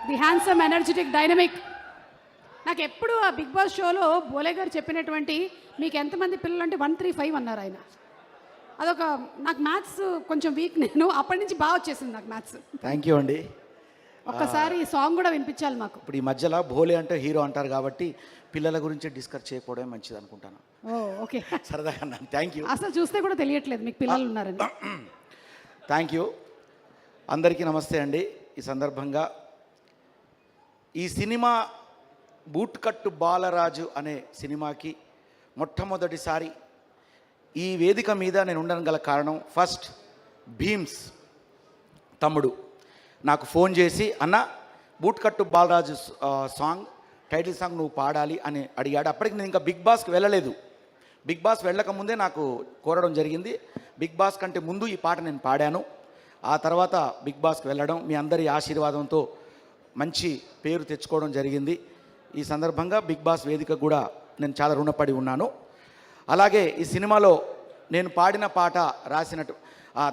The handsome energetic dynamic. నాకు ఎప్పుడు ఆ బిగ్ బాస్ షోలో బోలే గారు చెప్పినటువంటి మీకు ఎంతమంది పిల్లలు అంటే 135 అన్నారు ఆయన. అదొక నాకు మ్యాథ్స్ కొంచెం వీక్, నేను అప్పటి నుంచి బాగా వచ్చేసింది నాకు మ్యాథ్స్. థ్యాంక్ యూ అండి. ఒక్కసారి ఈ సాంగ్ కూడా వినిపించాలి మాకు. ఇప్పుడు ఈ మధ్యలో భోలే అంటే హీరో అంటారు కాబట్టి పిల్లల గురించి డిస్కస్ చేయకపోవడమే మంచిది అనుకుంటాను. ఓ ఓకే, సరదాగా అన్నాను. Thank you. అసలు చూస్తే కూడా తెలియట్లేదు మీకు పిల్లలు ఉన్నారని. Thank you. అందరికీ నమస్తే అండి. ఈ సందర్భంగా ఈ సినిమా బూట్కట్టు బాలరాజు అనే సినిమాకి మొట్టమొదటిసారి ఈ వేదిక మీద నేను ఉండడం గల కారణం, ఫస్ట్ భీమ్స్ తమ్ముడు నాకు ఫోన్ చేసి, అన్న బూట్కట్టు బాలరాజు సాంగ్ టైటిల్ సాంగ్ నువ్వు పాడాలి అని అడిగాడు. అప్పటికి నేను ఇంకా బిగ్ బాస్కి వెళ్ళలేదు. బిగ్ బాస్ వెళ్ళకముందే నాకు కోరడం జరిగింది. బిగ్ బాస్ కంటే ముందు ఈ పాట నేను పాడాను. ఆ తర్వాత బిగ్ బాస్కి వెళ్ళడం, మీ అందరి ఆశీర్వాదంతో మంచి పేరు తెచ్చుకోవడం జరిగింది. ఈ సందర్భంగా బిగ్ బాస్ వేదిక కూడా నేను చాలా రుణపడి ఉన్నాను. అలాగే ఈ సినిమాలో నేను పాడిన పాట రాసినట్టు,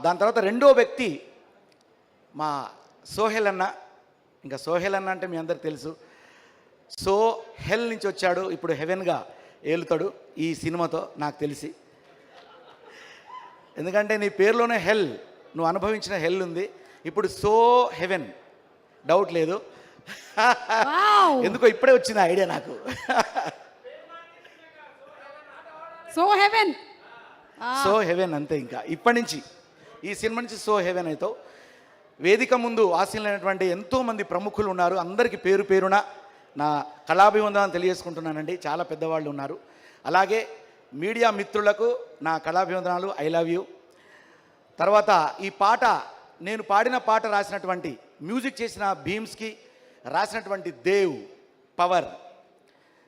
దాని తర్వాత రెండో వ్యక్తి మా సోహెల్ అన్న. ఇంకా సోహెల్ అన్న అంటే మీ అందరికి తెలుసు, సో హెల్ నుంచి వచ్చాడు, ఇప్పుడు హెవెన్గా ఏలుతాడు ఈ సినిమాతో నాకు తెలిసి. ఎందుకంటే నీ పేరులోనే హెల్, నువ్వు అనుభవించిన హెల్ ఉంది. ఇప్పుడు సో హెవెన్, డౌట్ లేదు. ఎందుకో ఇప్పుడే వచ్చింది ఐడియా నాకు. సో హెవెన్, సో హెవెన్ అంతే. ఇంకా ఇప్పటి నుంచి ఈ సినిమా నుంచి సో హెవెన్ అవుతావు. వేదిక ముందు ఆశీలైనటువంటి ఎంతోమంది ప్రముఖులు ఉన్నారు. అందరికీ పేరు పేరున నా కళాభివందనాలు తెలియజేసుకుంటున్నానండి. చాలా పెద్దవాళ్ళు ఉన్నారు. అలాగే మీడియా మిత్రులకు నా కళాభివందనాలు, ఐ లవ్ యూ. తర్వాత ఈ పాట, నేను పాడిన పాట రాసినటువంటి, మ్యూజిక్ చేసిన భీమ్స్కి రాసినటువంటి దేవ్ పవర్,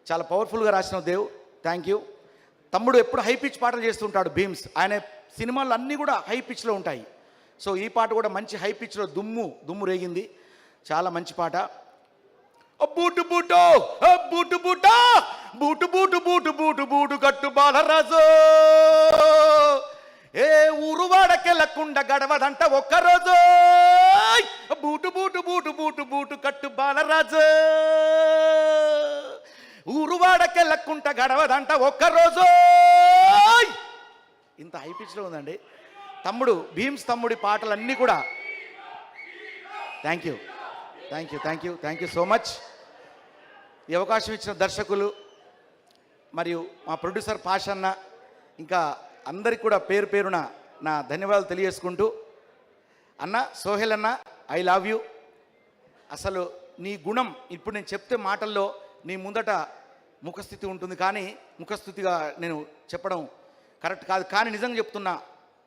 చాలా పవర్ఫుల్గా రాసిన దేవ్, థ్యాంక్ యూ. తమ్ముడు ఎప్పుడు హై పిచ్ పాటలు చేస్తుంటాడు భీమ్స్. ఆయన సినిమాలు అన్నీ కూడా హై పిచ్లో ఉంటాయి. సో ఈ పాట కూడా మంచి హై పిచ్లో దుమ్ము రేగింది. చాలా మంచి పాట. బూటు బూటు బూటు బూటా boot boot boot boot boot కట్టు బాలరాజు, ఏ ఊరు వాడకెళ్ళకుండా గడవదంట ఒక్కరోజు. Boot boot boot boot boot కట్టు బాలరాజు, ఊరు వాడకెళ్ళకుండా గడవదంట ఒక్కరోజు. ఇంత హై పిచ్లో ఉందండి తమ్ముడు భీమ్స్ తమ్ముడి పాటలన్నీ కూడా. Thank you thank you thank you thank you so much. ఈ అవకాశం ఇచ్చిన దర్శకులు మరియు మా ప్రొడ్యూసర్ పాషన్న, ఇంకా అందరికి కూడా పేరు పేరున నా ధన్యవాదాలు తెలియజేసుకుంటూ, అన్న సోహెల్ అన్న ఐ లవ్ యూ. అసలు నీ గుణం ఇప్పుడు నేను చెప్తే మాటల్లో నీ ముందట ముఖస్థితి ఉంటుంది, కానీ ముఖస్థితిగా నేను చెప్పడం కరెక్ట్ కాదు. కానీ నిజంగా చెప్తున్నా,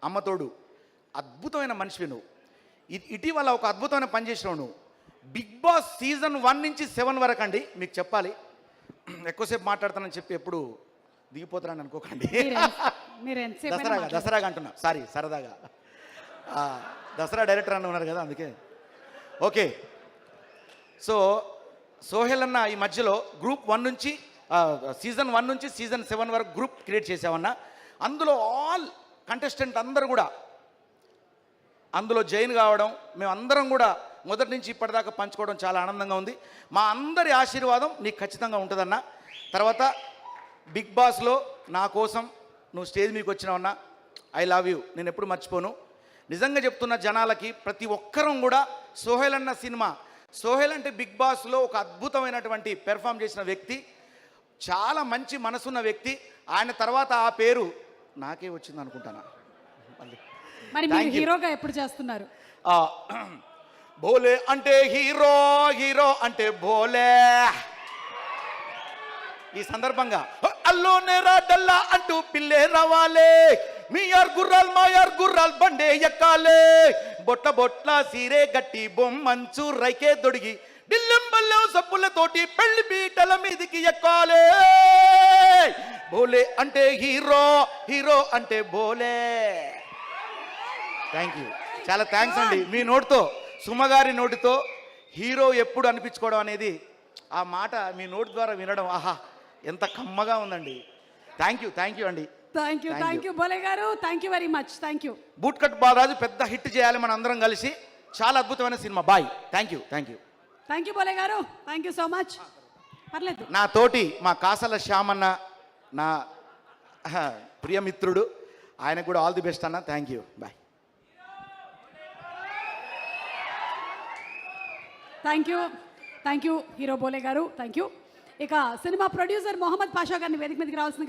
అమ్మతోడు అద్భుతమైన మనిషివి నువ్వు. ఇటీవల ఒక అద్భుతమైన పని చేసినావు నువ్వు. బిగ్ బాస్ సీజన్ 1 నుంచి 7 వరకు అండి, మీకు చెప్పాలి, ఎక్కువసేపు మాట్లాడతానని చెప్పి ఎప్పుడు దిగిపోతారని అనుకోకండి. దసరాగా అంటున్నా, సారీ, సరదాగా. దసరా డైరెక్టర్ అని ఉన్నారు కదా, అందుకే. ఓకే, సో సోహెల్ అన్న ఈ మధ్యలో గ్రూప్ 1 నుంచి సీజన్ 1 నుంచి సీజన్ 7 వరకు గ్రూప్ క్రియేట్ చేసామన్నా. అందులో ఆల్ కంటెస్టెంట్ అందరూ కూడా అందులో జాయిన్ కావడం, మేమందరం కూడా మొదటి నుంచి ఇప్పటిదాకా పంచుకోవడం చాలా ఆనందంగా ఉంది. మా అందరి ఆశీర్వాదం నీకు ఖచ్చితంగా ఉంటుందన్న. తర్వాత బిగ్ బాస్లో నా కోసం నువ్వు స్టేజ్ మీకు వచ్చినావన్నా, ఐ లవ్ యూ. నేను ఎప్పుడు మర్చిపోను. నిజంగా చెప్తున్న జనాలకి, ప్రతి ఒక్కరం కూడా సోహెల్ అన్న సినిమా, సోహెల్ అంటే బిగ్ బాస్లో ఒక అద్భుతమైనటువంటి పెర్ఫామ్ చేసిన వ్యక్తి, చాలా మంచి మనసున్న వ్యక్తి. ఆయన తర్వాత ఆ పేరు నాకే వచ్చింది అనుకుంటానా. మరి మీరు హీరోగా ఎప్పుడు చేస్తున్నారు? భోలే అంటే హీరో, హీరో అంటే భోలే. ఈ సందర్భంగా అల్లోనే రాడల్లా అంటూ పిల్లే రావాలే, మీ యార్ గుర్రాల్ మా యార్ గుర్రాల్ బండే ఎక్కాలే, బొట్ల బొట్ల సీరే గట్టి బొమ్మంచు రైకే దొడిగి డిల్లం బల్లం సప్పులతోటి పెళ్లి పీటల మీదికి ఎక్కాలే. భోలే అంటే హీరో, హీరో అంటే భోలే. థ్యాంక్ యూ, చాలా థ్యాంక్స్ అండి. మీ నోటితో, సుమగారి నోటితో హీరో ఎప్పుడు అనిపించుకోవడం అనేది, ఆ మాట మీ నోటి ద్వారా వినడం, ఆహా ఎంత కమ్మగా ఉందండి. థ్యాంక్ యూ అండి. Thank you Bole garu, thank you very much. Thank you. Bootcut Balaraju పెద్ద హిట్ చేయాలి మన అందరం కలిసి. చాలా అద్భుతమైన cinema. Bye. Thank you. Thank you Bole garu, thank you so much. పర్లేదు. నా తోటి మా కాసల శ్యామన్న నా ప్రియమిత్రుడు, ఆయనకు కూడా ఆల్ ది బెస్ట్ అన్న. Thank you, bye. Thank you hero Bole garu, thank you. ఇక సినిమా ప్రొడ్యూసర్ మొహమ్మద్ పాషా గారిని వేదిక మీదకి రావాల్సింది.